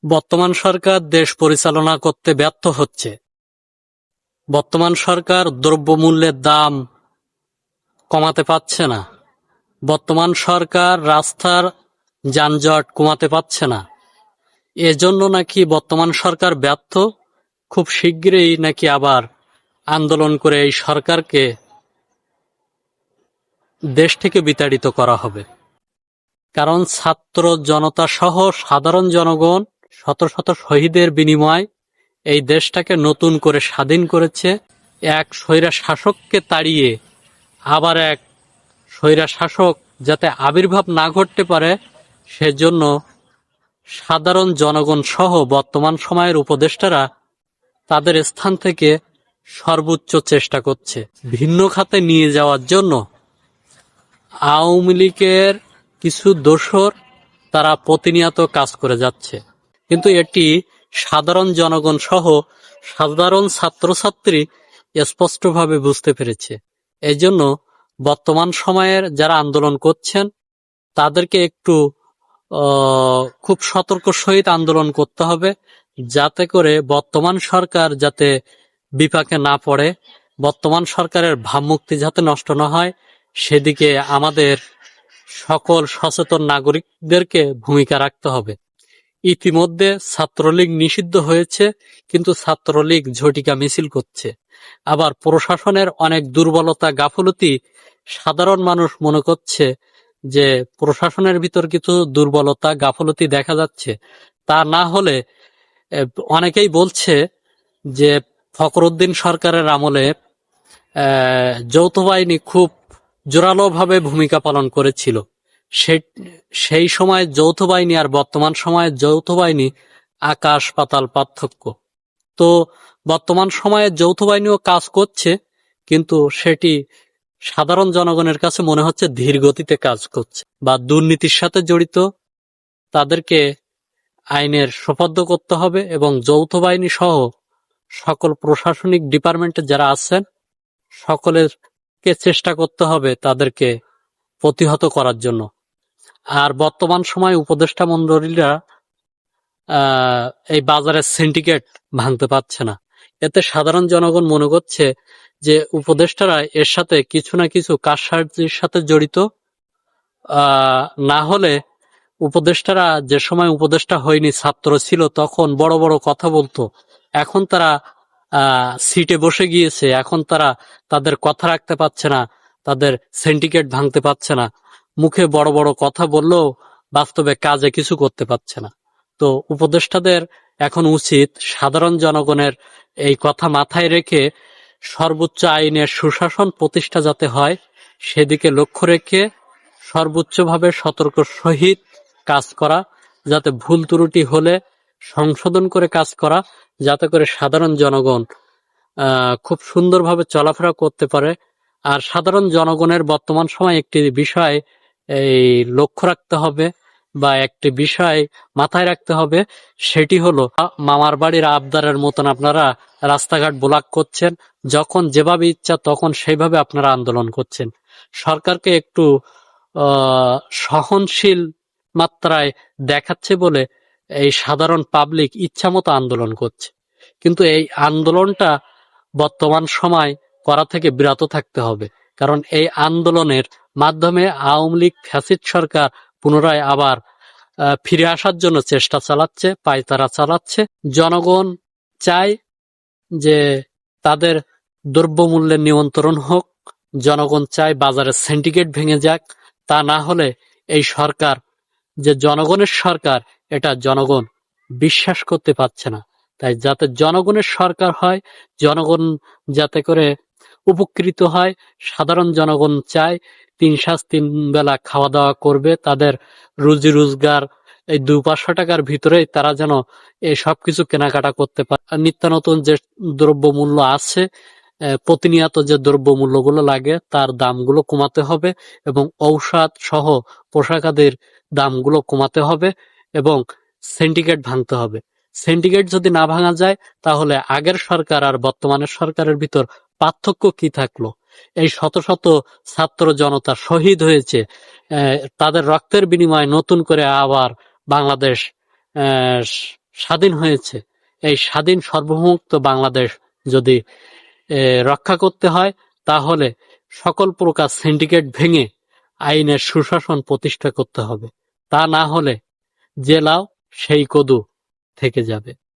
বর্তমান সরকার দেশ পরিচালনা করতে ব্যর্থ হচ্ছে। বর্তমান সরকার দ্রব্যমূল্যের দাম কমাতে পারছে না। বর্তমান সরকার রাস্তার যানজট কমাতে পারছে না। এজন্য নাকি বর্তমান সরকার ব্যর্থ। খুব শীঘ্রই নাকি আবার আন্দোলন করে এই সরকারকে দেশ থেকে বিতাড়িত করা হবে। কারণ ছাত্র জনতা সহ সাধারণ জনগণ শত শত শহীদের বিনিময় এই দেশটাকে নতুন করে স্বাধীন করেছে। এক স্বৈরা শাসককে তাড়িয়ে আবার এক স্বৈরা শাসক যাতে আবির্ভাব না ঘটতে পারে সেজন্য সাধারণ জনগণ সহ বর্তমান সময়ের উপদেষ্টারা তাদের স্থান থেকে সর্বোচ্চ চেষ্টা করছে ভিন্ন খাতে নিয়ে যাওয়ার জন্য। আওয়ামী লীগের কিছু দোসর তারা প্রতিনিয়ত কাজ করে যাচ্ছে, কিন্তু এটি সাধারণ জনগণ সহ সাধারণ ছাত্রছাত্রী স্পষ্টভাবে বুঝতে পেরেছে। এই জন্য বর্তমান সময়ের যারা আন্দোলন করছেন তাদেরকে একটু খুব সতর্ক সহিত আন্দোলন করতে হবে, যাতে করে বর্তমান সরকার যাতে বিপাকে না পড়ে, বর্তমান সরকারের ভাবমূর্তি যাতে নষ্ট না হয় সেদিকে আমাদের সকল সচেতন নাগরিকদেরকে ভূমিকা রাখতে হবে। ইতিমধ্যে ছাত্রলীগ নিষিদ্ধ হয়েছে, কিন্তু ছাত্রলীগ ঝটিকা মিছিল করছে। আবার প্রশাসনের অনেক দুর্বলতা গাফলতি সাধারণ মানুষ মনে করছে যে প্রশাসনের ভিতর কিছু দুর্বলতা গাফলতি দেখা যাচ্ছে। তা না হলে অনেকেই বলছে যে ফখরুদ্দিন সরকারের আমলে যৌথ বাহিনী খুব জোরালোভাবে ভূমিকা পালন করেছিল। সেই সময় যৌথ বাহিনী আর বর্তমান সময়ে যৌথ বাহিনী আকাশ পাতাল পার্থক্য। তো বর্তমান সময়ে যৌথ বাহিনীও কাজ করছে, কিন্তু সেটি সাধারণ জনগণের কাছে মনে হচ্ছে ধীর গতিতে কাজ করছে বা দুর্নীতির সাথে জড়িত। তাদেরকে আইনের সোপর্দ করতে হবে এবং যৌথ বাহিনী সহ সকল প্রশাসনিক ডিপার্টমেন্টে যারা আছেন সকলেরকে চেষ্টা করতে হবে তাদেরকে প্রতিহত করার জন্য। আর বর্তমান সময় উপদেষ্টা মণ্ডলীরা এই বাজারের সিন্ডিকেট ভাঙতে পারছে না। এতে সাধারণ জনগণ মনে করছে যে উপদেষ্টারা এর সাথে কিছু না কিছু কারসাজির সাথে জড়িত। না হলে উপদেষ্টারা যে সময় উপদেষ্টা হয়নি ছাত্র ছিল তখন বড় বড় কথা বলতো, এখন তারা সিটে বসে গিয়েছে, এখন তারা তাদের কথা রাখতে পারছে না, তাদের সিন্ডিকেট ভাঙতে পারছে না। মুখে বড় বড় কথা বললেও বাস্তবে কাজে কিছু করতে পারছে না। তো উপদেষ্টাদের এখন উচিত সাধারণ জনগণের এই কথা মাথায় রেখে সর্বোচ্চ আইনের সুশাসন প্রতিষ্ঠা যাতে হয় সেদিকে লক্ষ্য রেখে সর্বোচ্চভাবে সতর্ক সহিত কাজ করা, যাতে ভুল ত্রুটি হলে সংশোধন করে কাজ করা, যাতে করে সাধারণ জনগণ খুব সুন্দরভাবে চলাফেরা করতে পারে। আর সাধারণ জনগণের বর্তমান সময় একটি বিষয় এই লক্ষ্য রাখতে হবে বা একটি বিষয় মাথায় রাখতে হবে, সেটি হলো মামার বাড়ির আবদারের মতন আপনারা রাস্তাঘাট ব্লক করছেন, যখন যেভাবে ইচ্ছা তখন সেইভাবে আপনারা আন্দোলন করছেন। সরকারকে একটু সহনশীল মাত্রায় দেখাচ্ছে বলে এই সাধারণ পাবলিক ইচ্ছামতো আন্দোলন করছে, কিন্তু এই আন্দোলনটা বর্তমান সময় করা থেকে বিরত থাকতে হবে। কারণ এই আন্দোলনের মাধ্যমে আওয়ামী লীগ ফ্যাসিস্ট সরকার পুনরায় আবার ফিরে আসার জন্য চেষ্টা চালাচ্ছে, পায়তারা চালাচ্ছে। জনগণ চায় যে তাদের দ্রব্যমূল্যের নিয়ন্ত্রণ হোক, জনগণ চায় বাজারের সিন্ডিকেট ভেঙে যাক। তা না হলে এই সরকার যে জনগণের সরকার এটা জনগণ বিশ্বাস করতে পারছে না। তাই যাতে জনগণের সরকার হয়, জনগণ যাতে করে উপকৃত হয়, সাধারণ জনগণ চায় 3 বেলা খাওয়া দাওয়া করবে, তাদের রুজি রোজগার এই 200-500 টাকার ভিতরেই তারা যেন এই সবকিছু কেনাকাটা করতে পারে। নিত্য নতুন যে দ্রব্যমূল্য আছে, প্রতিনিয়ত যে দ্রব্যমূল্যগুলো লাগে তার দামগুলো কমাতে হবে এবং ঔষধ সহ পোশাকাদির দামগুলো কমাতে হবে এবং সিন্ডিকেট ভাঙতে হবে। সিন্ডিকেট যদি না ভাঙা যায় তাহলে আগের সরকার আর বর্তমানের সরকারের ভিতর পার্থক্য কি থাকলো? এই শত শত ছাত্র জনতা শহীদ হয়েছে, তাদের রক্তের বিনিময়ে নতুন করে আবার বাংলাদেশ স্বাধীন হয়েছে, এই স্বাধীন সার্বভৌমত্ব বাংলাদেশ যদি রক্ষা করতে হয়, তাহলে সকল প্রকার সিন্ডিকেট ভেঙে আইনের সুশাসন প্রতিষ্ঠা করতে হবে। তা না হলে যে লাউ সেই কদু থেকে যাবে।